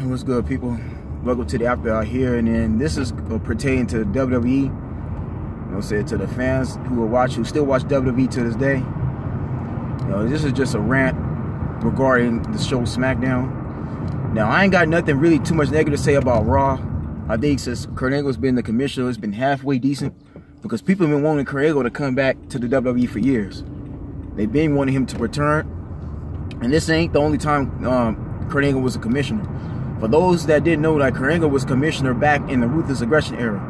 What's good, people? Welcome to the After Out here, and then this is pertaining to WWE. You know, say to the fans who still watch WWE to this day. You know, this is just a rant regarding the show SmackDown. Now, I ain't got nothing really too much negative to say about Raw. I think since Kurt Angle's been the commissioner, it's been halfway decent because people have been wanting Kurt Angle to come back to the WWE for years. They've been wanting him to return, and this ain't the only time Kurt Angle was a commissioner. For those that didn't know, that Kurt Angle was commissioner back in the Ruthless Aggression era,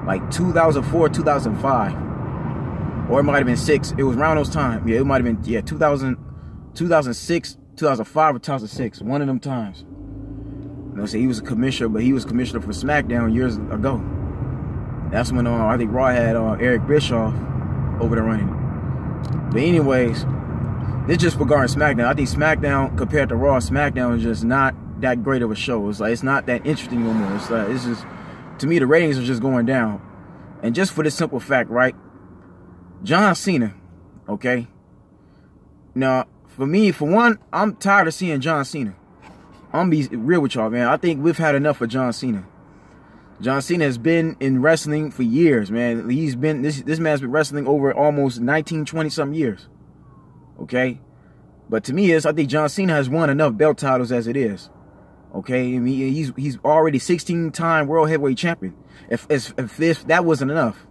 like 2004, 2005, or it might have been 6. It was around those times. Yeah, it might have been 2006, 2005, or 2006. One of them times. You know, so he was a commissioner, but he was commissioner for SmackDown years ago. That's when I think Raw had Eric Bischoff over there running. But anyways, this just regarding SmackDown. I think SmackDown compared to Raw, SmackDown is just not that great of a show. It's like it's not that interesting no more. It's just, to me, the ratings are just going down. And just for this simple fact, right? John Cena, okay? Now, for me, for one, I'm tired of seeing John Cena. I'm gonna be real with y'all, man. I think we've had enough of John Cena. John Cena has been in wrestling for years, man. He's been this man's been wrestling over almost 19, 20 some years. Okay? But to me, I think John Cena has won enough belt titles as it is. Okay? I mean, he's already 16-time World Heavyweight Champion. If that wasn't enough.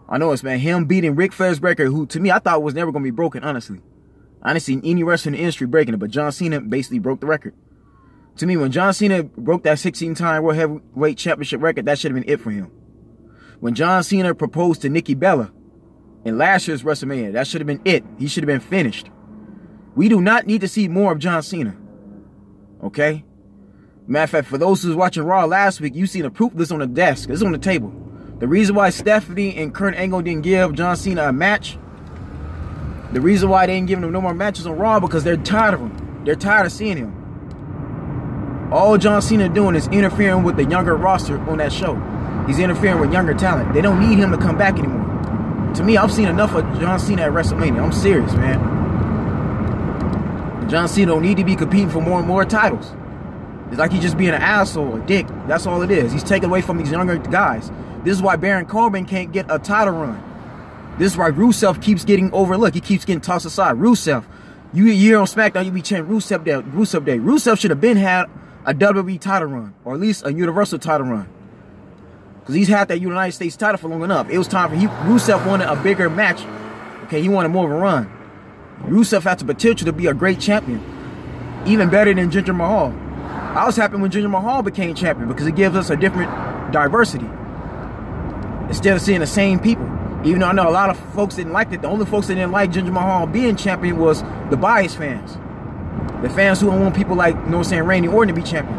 I know it's, man, him beating Ric Flair's record, who to me I thought was never gonna be broken, honestly. I didn't see any wrestler in the industry breaking it, but John Cena basically broke the record. To me, when John Cena broke that 16-time World Heavyweight Championship record, that should have been it for him. When John Cena proposed to Nikki Bella in last year's WrestleMania, that should have been it. He should have been finished. We do not need to see more of John Cena. Okay? Matter of fact, for those who was watching Raw last week, you see the proof of this on the desk. It's on the table. The reason why Stephanie and Kurt Angle didn't give John Cena a match, the reason why they ain't giving him no more matches on Raw, because they're tired of him. They're tired of seeing him. All John Cena doing is interfering with the younger roster on that show. He's interfering with younger talent. They don't need him to come back anymore. To me, I've seen enough of John Cena at WrestleMania. I'm serious, man. John Cena don't need to be competing for more and more titles. It's like he's just being an asshole, a dick. That's all it is. He's taking away from these younger guys. This is why Baron Corbin can't get a title run. This is why Rusev keeps getting overlooked. He keeps getting tossed aside. Rusev, you're on SmackDown, you be chanting Rusev Day. Rusev should have been had a WWE title run, or at least a Universal title run. Because he's had that United States title for long enough. It was time for Rusev wanted a bigger match. Okay, he wanted more of a run. Rusev had the potential to be a great champion. Even better than Jinder Mahal. I was happy when Jinder Mahal became champion because it gives us a different diversity. Instead of seeing the same people. Even though I know a lot of folks didn't like it. The only folks that didn't like Jinder Mahal being champion was the biased fans. The fans who don't want people like, you know what I'm saying, Randy Orton to be champion.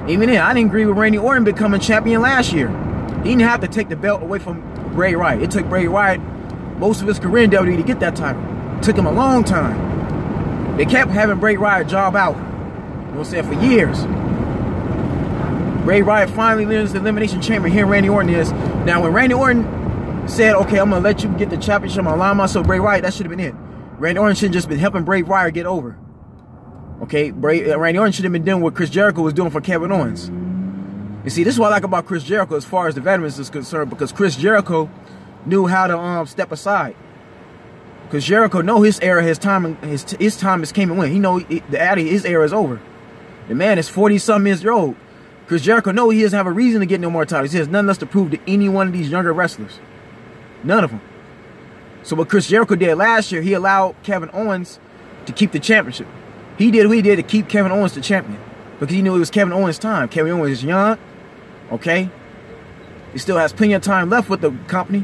Even then, I didn't agree with Randy Orton becoming champion last year. He didn't have to take the belt away from Bray Wyatt. It took Bray Wyatt most of his career in WWE to get that title. It took him a long time. They kept having Bray Wyatt job out, you know what I'm saying, for years. Bray Wyatt finally wins the Elimination Chamber. Here Randy Orton is. Now, when Randy Orton said, okay, I'm going to let you get the championship, I'm going to align myself Bray Wyatt, that should have been it. Randy Orton should have just been helping Bray Wyatt get over. Okay, Randy Orton should have been doing what Chris Jericho was doing for Kevin Owens. You see, this is what I like about Chris Jericho as far as the veterans is concerned, because Chris Jericho knew how to step aside. Because Jericho know his era, his time is came and went. He know his era is over. The man is 40-something years old. Chris Jericho know he doesn't have a reason to get no more titles. He has nothing else to prove to any one of these younger wrestlers. None of them. So what Chris Jericho did last year, he allowed Kevin Owens to keep the championship. He did what he did to keep Kevin Owens the champion. Because he knew it was Kevin Owens' time. Kevin Owens is young. Okay? He still has plenty of time left with the company.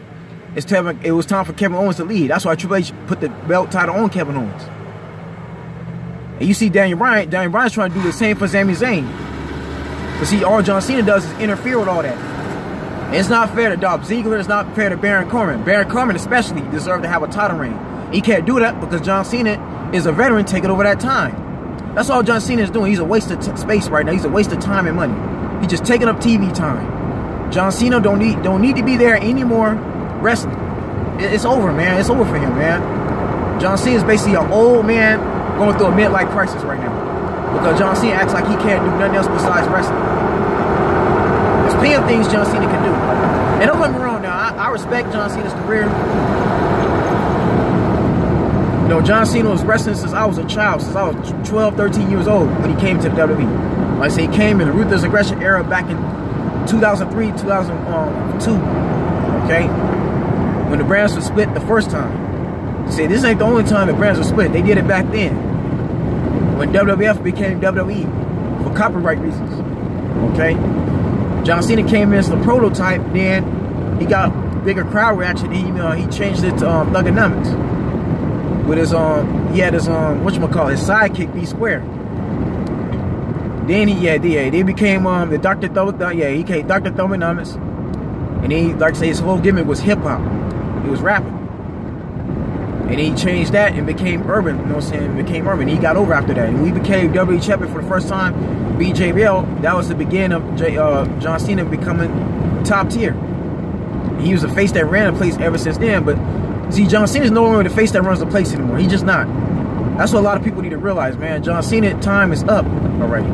It was time for Kevin Owens to lead. That's why Triple H put the belt title on Kevin Owens. And you see Daniel Bryan. Daniel Bryan's trying to do the same for Sami Zayn. But see, all John Cena does is interfere with all that. And it's not fair to Dolph Ziggler. It's not fair to Baron Corbin. Baron Corbin especially deserved to have a title reign. He can't do that because John Cena is a veteran taking over that time. That's all John Cena is doing. He's a waste of space right now. He's a waste of time and money. He's just taking up TV time. John Cena don't need to be there anymore wrestling. It's over, man. It's over for him, man. John Cena is basically an old man going through a midlife crisis right now. Because John Cena acts like he can't do nothing else besides wrestling. There's plenty of things John Cena can do. And don't get me wrong now, I respect John Cena's career. You know, John Cena was wrestling since I was a child, since I was 12, 13 years old when he came to the WWE. Like I say, he came in the Ruthless Aggression era back in 2003, 2002, okay? When the brands were split the first time. See, this ain't the only time the brands were split. They did it back then. When WWF became WWE for copyright reasons, okay? John Cena came in as the prototype, then he got bigger crowd reaction. He changed it to Thugonomics. With his he had his whatchamacallit, his sidekick B Square. Then they became the Dr. he came Dr. Thugonomics. And he, like I say, his whole gimmick was hip hop. He was rapping. And he changed that and became urban, you know what I'm saying? Became urban. He got over after that. And we became WWE champion for the first time, BJBL. That was the beginning of John Cena becoming top tier. He was a face that ran the place ever since then. But see, John Cena's no longer the face that runs the place anymore. He's just not. That's what a lot of people need to realize, man. John Cena time is up already.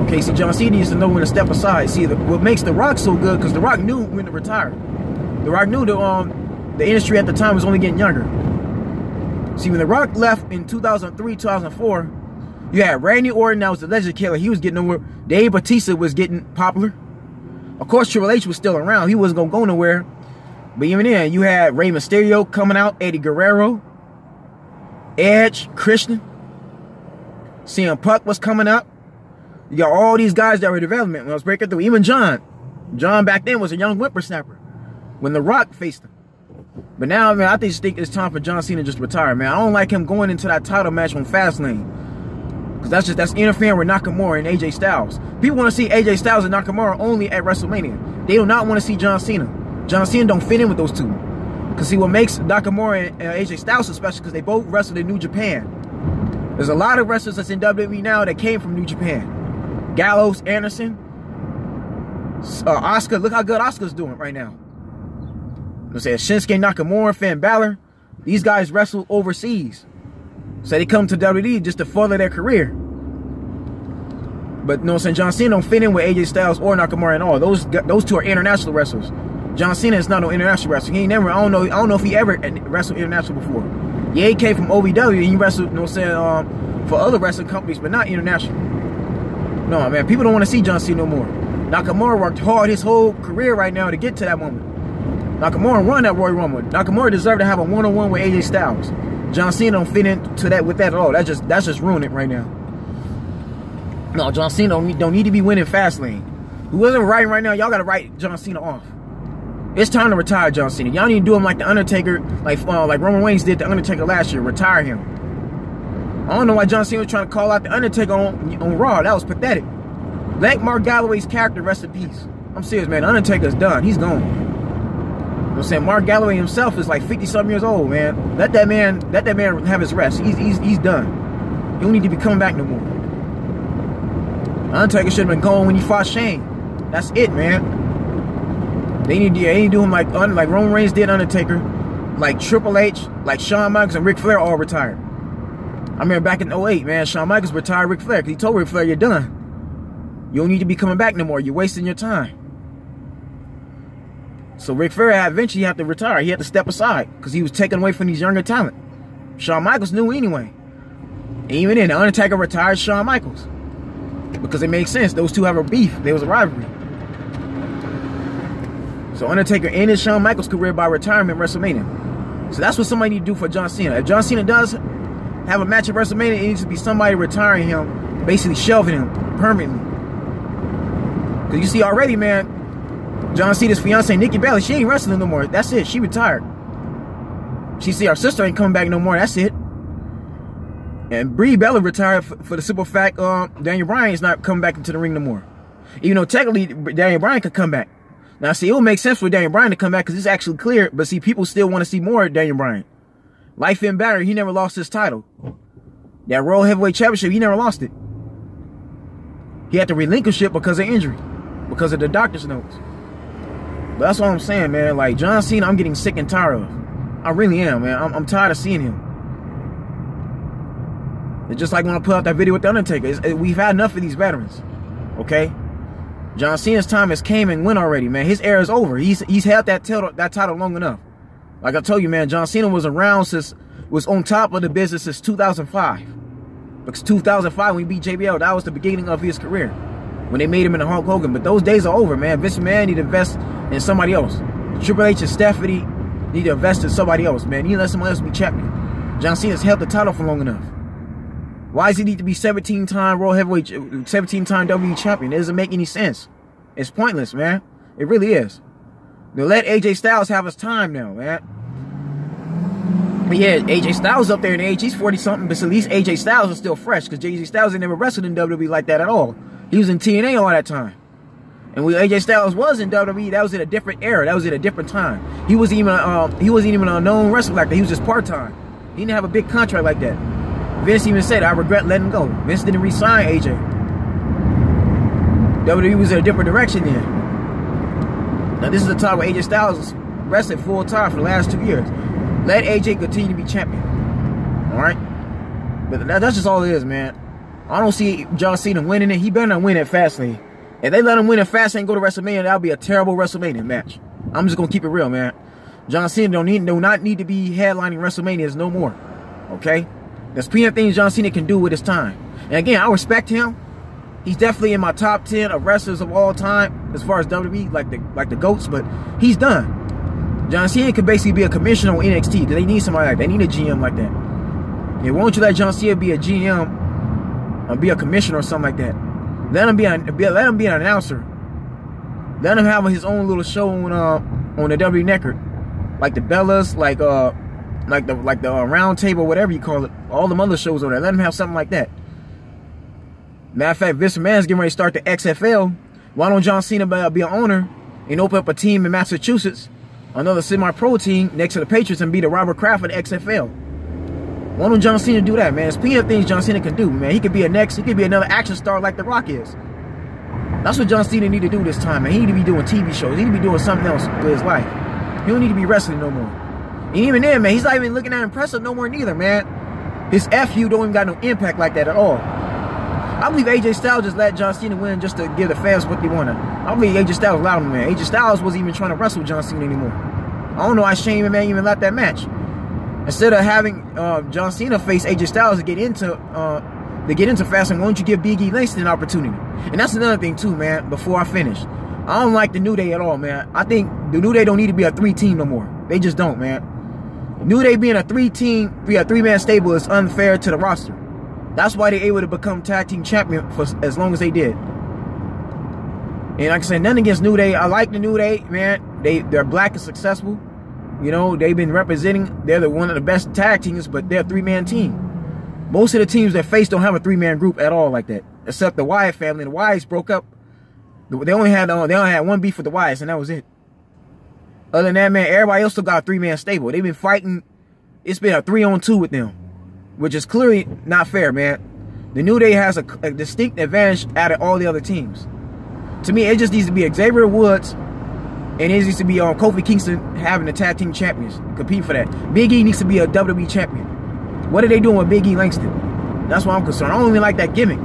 Okay, see, John Cena needs to know when to step aside. See, what makes The Rock so good, because The Rock knew when to retire. The Rock knew the industry at the time was only getting younger. See, when The Rock left in 2003, 2004, you had Randy Orton, that was the Legend Killer. He was getting over. Dave Bautista was getting popular. Of course, Triple H was still around. He wasn't going to go nowhere. But even then, you had Rey Mysterio coming out, Eddie Guerrero, Edge, Christian, CM Punk was coming up. You got all these guys that were in development when I was breaking through. Even John. John back then was a young whippersnapper when The Rock faced him. But now, man, I just think it's time for John Cena just to retire, man. I don't like him going into that title match on Fastlane. Because that's interfering with Nakamura and AJ Styles. People want to see AJ Styles and Nakamura only at WrestleMania. They do not want to see John Cena. John Cena don't fit in with those two. Because see, what makes Nakamura and AJ Styles so special because they both wrestled in New Japan. There's a lot of wrestlers that's in WWE now that came from New Japan. Gallows, Anderson, Asuka. Look how good Asuka's doing right now. I'm saying Shinsuke Nakamura, Finn Balor. These guys wrestle overseas. So they come to WWE just to further their career. But you know what I'm saying, John Cena don't fit in with AJ Styles or Nakamura at all. Those two are international wrestlers. John Cena is not no international wrestler. He ain't never, I don't know if he ever wrestled international before. Yeah, he came from OVW and he wrestled, you know what I'm saying, for other wrestling companies, but not international. No, man, people don't want to see John Cena no more. Nakamura worked hard his whole career right now to get to that moment. Nakamura won that Royal Rumble. Nakamura deserved to have a one-on-one with AJ Styles. John Cena don't fit into that with that at all. That's just ruining it right now. No, John Cena don't need to be winning Fastlane. Whoever's writing right now, y'all got to write John Cena off. It's time to retire John Cena. Y'all need to do him like The Undertaker, like Roman Reigns did The Undertaker last year. Retire him. I don't know why John Cena was trying to call out The Undertaker on Raw. That was pathetic. Let Mark Galloway's character rest in peace. I'm serious, man. The Undertaker's done. He's gone. You know what I'm saying? Mark Galloway himself is like 50-something years old, man. Let that man have his rest. He's done. He don't need to be coming back no more. The Undertaker should have been gone when he fought Shane. That's it, man. They need to do him like Roman Reigns did Undertaker, like Triple H, like Shawn Michaels and Ric Flair all retired. I remember back in 08, man, Shawn Michaels retired Ric Flair because he told Ric Flair, you're done. You don't need to be coming back no more. You're wasting your time. So Ric Flair eventually had to retire. He had to step aside because he was taken away from these younger talent. Shawn Michaels knew anyway. And even then, The Undertaker retired Shawn Michaels because it made sense. Those two have a beef. There was a rivalry. So Undertaker ended Shawn Michaels' career by retirement at WrestleMania. So that's what somebody need to do for John Cena. If John Cena does have a match at WrestleMania, it needs to be somebody retiring him, basically shelving him permanently. Because you see already, man, John Cena's fiance, Nikki Bella, she ain't wrestling no more. That's it. She retired. She see our sister ain't coming back no more. That's it. And Brie Bella retired for the simple fact Daniel Bryan is not coming back into the ring no more. Even though technically Daniel Bryan could come back. Now, see, it will make sense for Daniel Bryan to come back because it's actually clear. But see, people still want to see more of Daniel Bryan. Like Finn Balor, he never lost his title. That World Heavyweight Championship, he never lost it. He had to relinquish it because of injury. Because of the doctor's notes. But that's what I'm saying, man. Like, John Cena, I'm getting sick and tired of. I really am, man. I'm tired of seeing him. It's just like when I put out that video with The Undertaker. We've had enough of these veterans. Okay? John Cena's time has came and went already, man. His era is over. He's held that title long enough. Like I told you, man, John Cena was around was on top of the business since 2005. Because 2005, when he beat JBL, that was the beginning of his career. When they made him into Hulk Hogan. But those days are over, man. Vince McMahon need to invest in somebody else. Triple H and Stephanie need to invest in somebody else, man. He need to let somebody else be champion. John Cena's held the title for long enough. Why does he need to be 17-time World Heavyweight, 17-time WWE champion? It doesn't make any sense. It's pointless, man. It really is. Now let AJ Styles have his time now, man. But yeah, AJ Styles up there in age. He's 40-something, but at least AJ Styles is still fresh because AJ Styles ain't never wrestled in WWE like that at all. He was in TNA all that time. And when AJ Styles was in WWE, that was in a different era. That was in a different time. He wasn't even a known wrestler like that. He was just part-time. He didn't have a big contract like that. Vince even said, I regret letting him go. Vince didn't re-sign AJ. WWE was in a different direction then. Now this is the time where AJ Styles wrestled full-time for the last 2 years. Let AJ continue to be champion. Alright? But that's just all it is, man. I don't see John Cena winning it. He better not win at Fastlane. If they let him win at Fastlane and go to WrestleMania, that'll be a terrible WrestleMania match. I'm just going to keep it real, man. John Cena do not need to be headlining WrestleManias no more. Okay? There's plenty of things John Cena can do with his time. And again, I respect him. He's definitely in my top 10 of wrestlers of all time as far as WWE, like the GOATs, but he's done. John Cena could basically be a commissioner on NXT because they need somebody like that. They need a GM like that. Yeah, why don't you let John Cena be a GM or be a commissioner or something like that? Let him be an announcer. Let him have his own little show on the WWE Network, like the Bellas, like the Round Table, whatever you call it. All them other shows over there. Let him have something like that. Matter of fact, Vince McMahon's getting ready to start the XFL. Why don't John Cena be an owner and open up a team in Massachusetts, another semi-pro team next to the Patriots, and be the Robert Kraft of the XFL? Why don't John Cena do that, man? There's plenty of things John Cena can do, man. He could be another action star like The Rock is. That's what John Cena need to do this time, man. He need to be doing TV shows. He need to be doing something else with his life. He don't need to be wrestling no more. And even then, man, he's not even looking that impressive no more neither, man. His FU don't even got no impact like that at all. I believe AJ Styles just let John Cena win just to give the fans what they wanted. I believe AJ Styles allowed him, man. AJ Styles wasn't even trying to wrestle John Cena anymore. I don't know why Shane McMahon even left that match. Instead of having John Cena face AJ Styles to get into Fastlane, why don't you give Big E Langston an opportunity? And that's another thing too, man. Before I finish, I don't like the New Day at all, man. I think the New Day don't need to be a 3-team no more. They just don't, man. New Day being a 3-man stable is unfair to the roster. That's why they're able to become tag team champion for as long as they did. And like I said, nothing against New Day. I like the New Day, man. They're black and successful. You know, they've been representing. They're one of the best tag teams, but they're a 3-man team. Most of the teams that face don't have a 3-man group at all like that, except the Wyatt family. The Wyatts broke up. They only had one beef with the Wyatts, and that was it. Other than that, man, everybody else still got a 3-man stable. They've been fighting. It's been a 3-on-2 with them, which is clearly not fair, man. The New Day has a distinct advantage out of all the other teams. To me, it just needs to be Xavier Woods, and it needs to be Kofi Kingston having the tag team champions compete for that. Big E needs to be a WWE champion. What are they doing with Big E Langston? That's why I'm concerned. I don't even like that gimmick.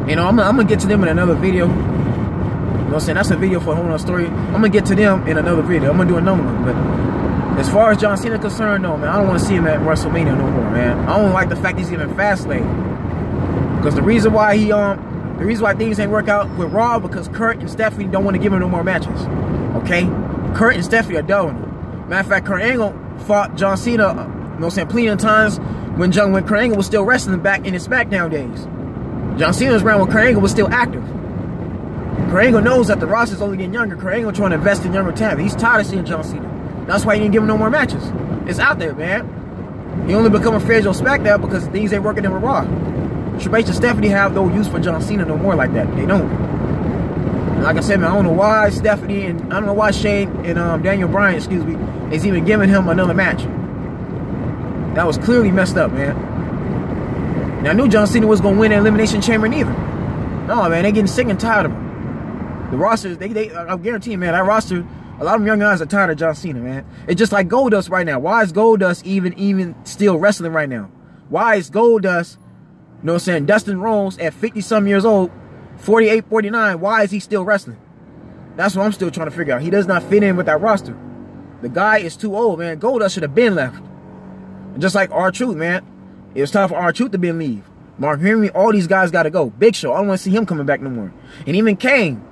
You know, I'm gonna get to them in another video. You know what I'm saying? That's a video for a whole other story. I'm gonna get to them in another video. I'm gonna do another one. But as far as John Cena concerned, no, man, I don't want to see him at WrestleMania no more, man. I don't like the fact he's even Fastlane. Because the reason why things ain't work out with Raw, because Kurt and Stephanie don't want to give him no more matches. Okay? Kurt and Stephanie are done. Matter of fact, Kurt Angle fought John Cena, you know what I'm saying, plenty of times when Kurt Angle was still wrestling back in his SmackDown days. John Cena was around when Kurt Angle was still active. Kurt Angle knows that the roster's only getting younger. Kurt Angle trying to invest in younger talent. He's tired of seeing John Cena. That's why he didn't give him no more matches. It's out there, man. He only become a fragile SmackDown because things ain't working in Raw. Triple H and Stephanie have no use for John Cena no more like that. They don't. And like I said, man, I don't know why Stephanie and I don't know why Shane and Daniel Bryan, excuse me, is even giving him another match. That was clearly messed up, man. And I knew John Cena was gonna win the Elimination Chamber neither. No, man, they getting sick and tired of him. The rosters, I guarantee you, man, that roster, a lot of them young guys are tired of John Cena, man. It's just like Goldust right now. Why is Goldust even still wrestling right now? Why is Goldust, you know what I'm saying, Dustin Rhodes at 50-some years old, 48, 49, why is he still wrestling? That's what I'm still trying to figure out. He does not fit in with that roster. The guy is too old, man. Goldust should have been left. Just like R-Truth, man. It was time for R-Truth to be in leave. Mark Henry, all these guys got to go. Big Show, I don't want to see him coming back no more. And even Kane.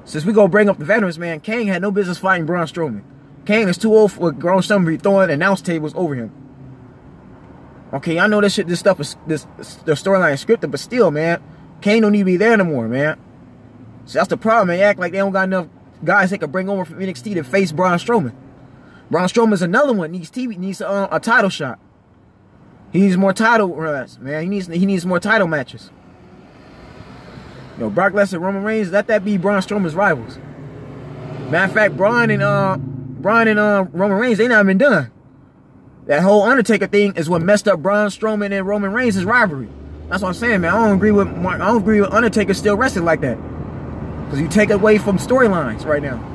Since we go bring up the veterans, man, Kane had no business fighting Braun Strowman. Kane is too old for Braun Strowman to be throwing announce tables over him. Okay, I know this stuff is the storyline is scripted, but still, man, Kane don't need to be there no more, man. So that's the problem, man. They act like they don't got enough guys they can bring over from NXT to face Braun Strowman. Braun Strowman's another one. Needs a title shot. He needs more title runs, man. He needs more title matches. You know, Brock Lesnar, Roman Reigns, let that be Braun Strowman's rivals. Matter of fact, Braun and Roman Reigns, they not even done. That whole Undertaker thing is what messed up Braun Strowman and Roman Reigns' rivalry. That's what I'm saying, man. I don't agree with Undertaker still wrestling like that. Because you take away from storylines right now.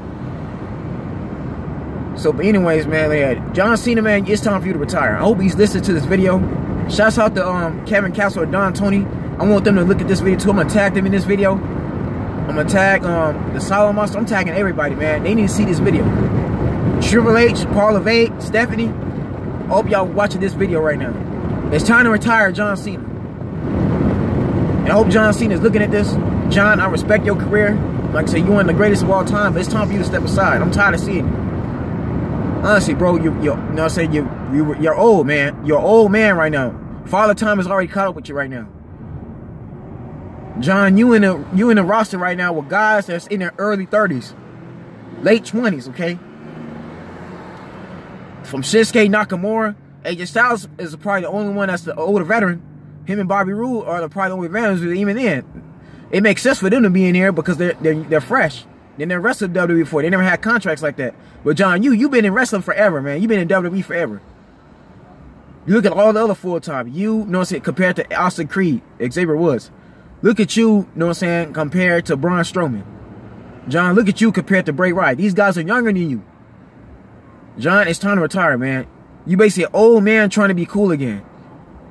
So, but anyways, man, John Cena, man, it's time for you to retire. I hope he's listening to this video. Shouts out to Kevin Castle or Don Tony. I want them to look at this video too. I'm gonna tag them in this video. I'm gonna tag the Silent Monster. I'm tagging everybody, man. They need to see this video. Triple H, Paul LeVay, Stephanie. I hope y'all watching this video right now. It's time to retire John Cena. And I hope John Cena is looking at this. John, I respect your career. Like I said, you're one of the greatest of all time, but it's time for you to step aside. I'm tired of seeing it. Honestly, bro, you know what I'm saying? You're old, man. You're an old man right now. Father Time has already caught up with you right now. John, you in the roster right now with guys that's in their early 30s, late 20s, okay? From Shinsuke Nakamura, AJ Styles is probably the only one that's the older veteran. Him and Bobby Roode are probably the only veterans. Even then, it makes sense for them to be in here because they're fresh. They never wrestled WWE before. They never had contracts like that. But John, you've been in wrestling forever, man. You've been in WWE forever. You look at all the other full-time. You know what I'm saying, compared to Austin Creed, Xavier Woods. Look at you know what I'm saying, compared to Braun Strowman. John, look at you compared to Bray Wyatt. These guys are younger than you. John, it's time to retire, man. You basically an old man trying to be cool again.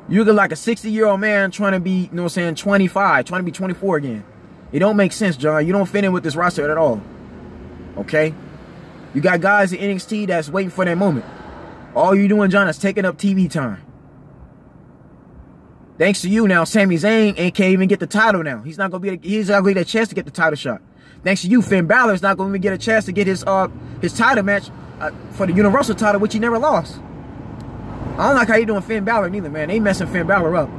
You look like a 60-year-old man trying to be, you know what I'm saying, 25, trying to be 24 again. It don't make sense, John. You don't fit in with this roster at all. Okay? You got guys in NXT that's waiting for that moment. All you doing, John, is taking up TV time. Thanks to you now, Sami Zayn can't even get the title now. He's not gonna get a chance to get the title shot. Thanks to you, Finn Balor's not gonna get a chance to get his title match for the Universal title, which he never lost. I don't like how you doing Finn Balor neither, man. They messing Finn Balor up.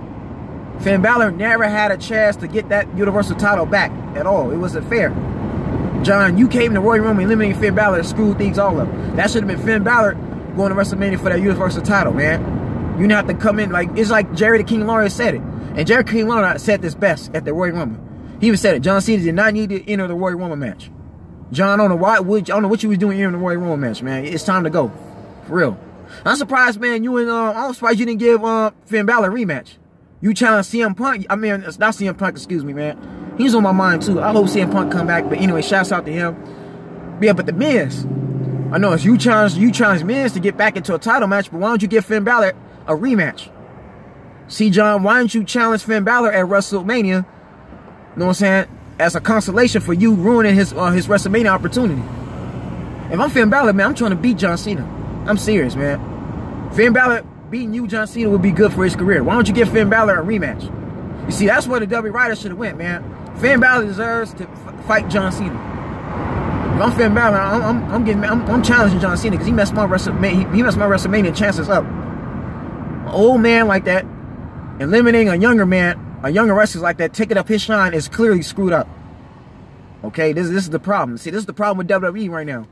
Finn Balor never had a chance to get that Universal title back at all. It wasn't fair. John, you came to Royal Rumble eliminating Finn Balor and screwed things all up. That should have been Finn Balor going to WrestleMania for that Universal title, man. You didn't have to come in like, it's like Jerry the King Lawler said it. And Jerry King Lawler said this best at the Royal Rumble. He even said it. John Cena did not need to enter the Royal Rumble match. John, I don't know what you was doing entering the Royal Rumble match, man. It's time to go. For real. I'm surprised, man, I'm surprised you didn't give Finn Balor a rematch. You challenged CM Punk. I mean, it's not CM Punk, excuse me, man. He's on my mind, too. I hope CM Punk come back. But anyway, shouts out to him. Yeah, but the Miz. I know it's you challenge Miz to get back into a title match, but why don't you give Finn Balor a rematch? See, John, why don't you challenge Finn Balor at WrestleMania? You know what I'm saying? As a consolation for you ruining his WrestleMania opportunity. If I'm Finn Balor, man, I'm trying to beat John Cena. I'm serious, man. Finn Balor beating you, John Cena, would be good for his career. Why don't you give Finn Balor a rematch? You see, that's where the W Writers should have went, man. Finn Balor deserves to fight John Cena. If I'm Finn Balor, I'm challenging John Cena because he messed my WrestleMania chances up. An old man like that, eliminating a younger wrestler like that, taking up his shine is clearly screwed up. Okay, this is the problem. See, this is the problem with WWE right now.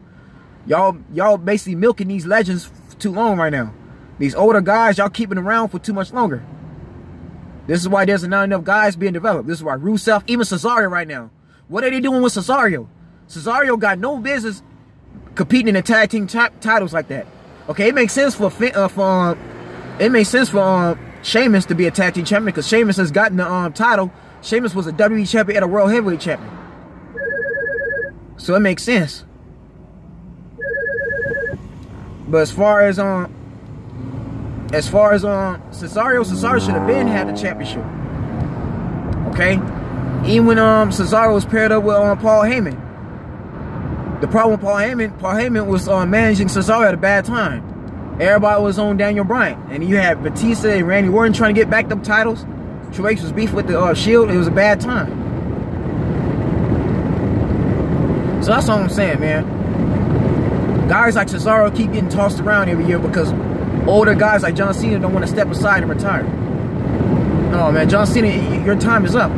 Y'all basically milking these legends for too long right now. These older guys, y'all keeping around for too much longer. This is why there's not enough guys being developed. This is why Rusev, even Cesaro right now. What are they doing with Cesaro? Cesaro got no business competing in the tag team titles like that. Okay, it makes sense for Sheamus to be a tag team champion because Sheamus has gotten the title. Sheamus was a WWE champion and a World Heavyweight champion. So it makes sense. But as far as as far as Cesaro should have been had the championship. Okay, even when Cesaro was paired up with Paul Heyman. The problem with Paul Heyman was managing Cesaro at a bad time. Everybody was on Daniel Bryan, and you had Batista and Randy Orton trying to get back them titles. Triple H was beef with the Shield. It was a bad time. So that's all I'm saying, man. Guys like Cesaro keep getting tossed around every year because older guys like John Cena don't want to step aside and retire. No, man, John Cena, your time is up.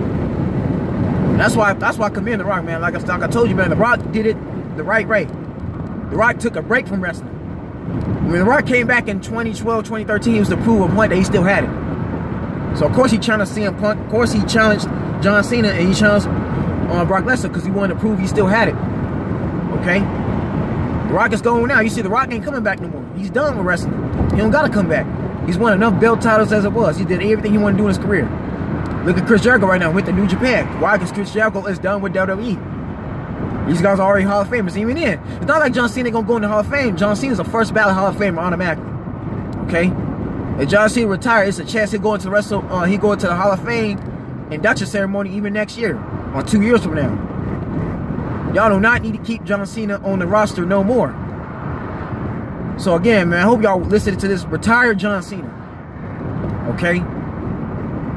That's why I commend The Rock, man. Like I told you, man, The Rock did it the right way. The Rock took a break from wrestling. When The Rock came back in 2012, 2013, he was to prove a point that he still had it. So of course he challenged CM Punk. Of course he challenged John Cena, and he challenged Brock Lesnar because he wanted to prove he still had it. Okay? The Rock is going now. You see, The Rock ain't coming back no more. He's done with wrestling. He don't gotta come back. He's won enough belt titles as it was. He did everything he wanted to do in his career. Look at Chris Jericho right now with the New Japan. Why? Because Chris Jericho is done with WWE. These guys are already Hall of Famers. Even then, it's not like John Cena gonna go in the Hall of Fame. John Cena's a first ballot Hall of Famer automatically. Okay? If John Cena retires, it's a chance he'll go into the Hall of Fame induction ceremony even next year, or 2 years from now. Y'all do not need to keep John Cena on the roster no more. So again, man, I hope y'all listening to this. Retire John Cena. Okay? You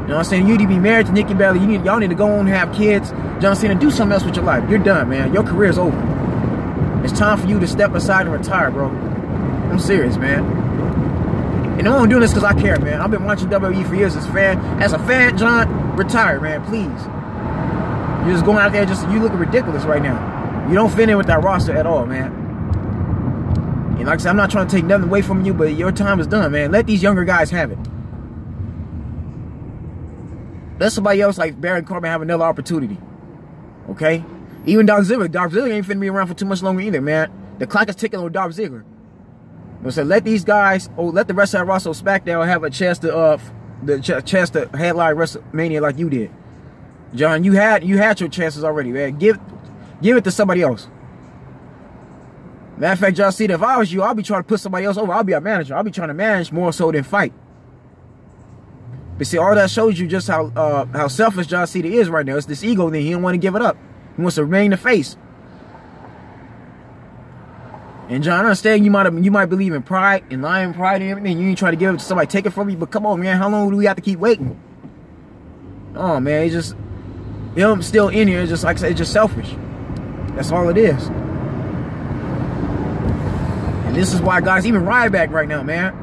know what I'm saying? You need to be married to Nikki Bella. Y'all need to go on and have kids. John Cena, do something else with your life. You're done, man. Your career is over. It's time for you to step aside and retire, bro. I'm serious, man. And I'm only doing this because I care, man. I've been watching WWE for years as a fan. As a fan, John, retire, man, please. You're just going out there, you looking ridiculous right now. You don't fit in with that roster at all, man. And like I said, I'm not trying to take nothing away from you, but your time is done, man. Let these younger guys have it. Let somebody else like Baron Corbin have another opportunity. Okay? Even Dolph Ziggler. Dolph Ziggler ain't finna be around for too much longer either, man. The clock is ticking with Dolph Ziggler. So let these guys, let the rest of that roster of SmackDown have a chance to headline WrestleMania like you did. John, you had your chances already, man. Give it to somebody else. Matter of fact, John Cena, if I was you, I'll be trying to put somebody else over. I'll be a manager. I'll be trying to manage more so than fight. But see, all that shows you just how selfish John Cena is right now. It's this ego thing. He don't want to give it up. He wants to remain the face. And John, I understand you might believe in pride and lying pride and everything. You ain't trying to give it to somebody, take it from you. But come on, man, how long do we have to keep waiting? Oh man, it's just him still in here. It's just like I said, it's just selfish. That's all it is. And this is why, guys, even Ryback right now, man.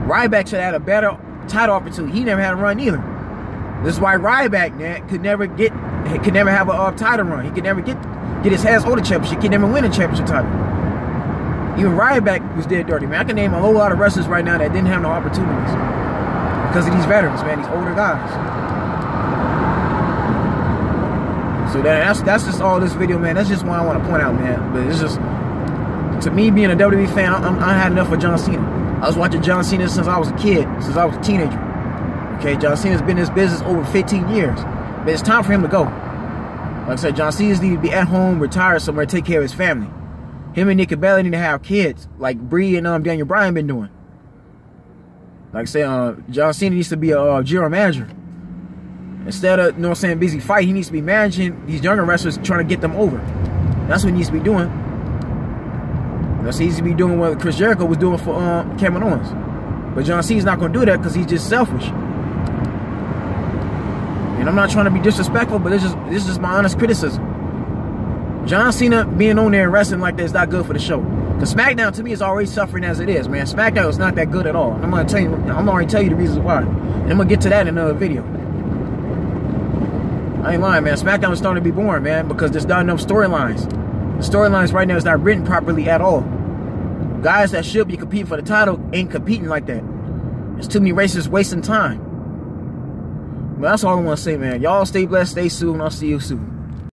Ryback should have had a better title opportunity. He never had a run either. This is why Ryback, man, could never have a title run. He could never get his hands on the championship. He could never win a championship title. Even Ryback was dead dirty, man. I can name a whole lot of wrestlers right now that didn't have no opportunities because of these veterans, man, these older guys. So that's just all this video, man. That's just what I want to point out, man. But it's just, to me, being a WWE fan, I had enough of John Cena. I was watching John Cena since I was a kid, since I was a teenager. Okay, John Cena's been in this business over 15 years. But it's time for him to go. Like I said, John Cena's need to be at home, retire somewhere, take care of his family. Him and Nikki Bella need to have kids, like Brie and Daniel Bryan been doing. Like I said, John Cena needs to be a general manager. Instead of, you know what I'm saying, busy fight, he needs to be managing these younger wrestlers, trying to get them over. That's what he needs to be doing. That's what he needs to be doing what Chris Jericho was doing for Kevin Owens. But John Cena's not going to do that because he's just selfish. And I'm not trying to be disrespectful, but this is just my honest criticism. John Cena being on there and wrestling like that is not good for the show. Because SmackDown, to me, is already suffering as it is, man. SmackDown is not that good at all. I'm going to tell you, I'm already tell you the reasons why. And I'm going to get to that in another video. I ain't lying, man. SmackDown is starting to be boring, man, because there's not enough storylines. The storylines right now is not written properly at all. Guys that should be competing for the title ain't competing like that. There's too many races wasting time. But that's all I want to say, man. Y'all stay blessed, stay soon, and I'll see you soon.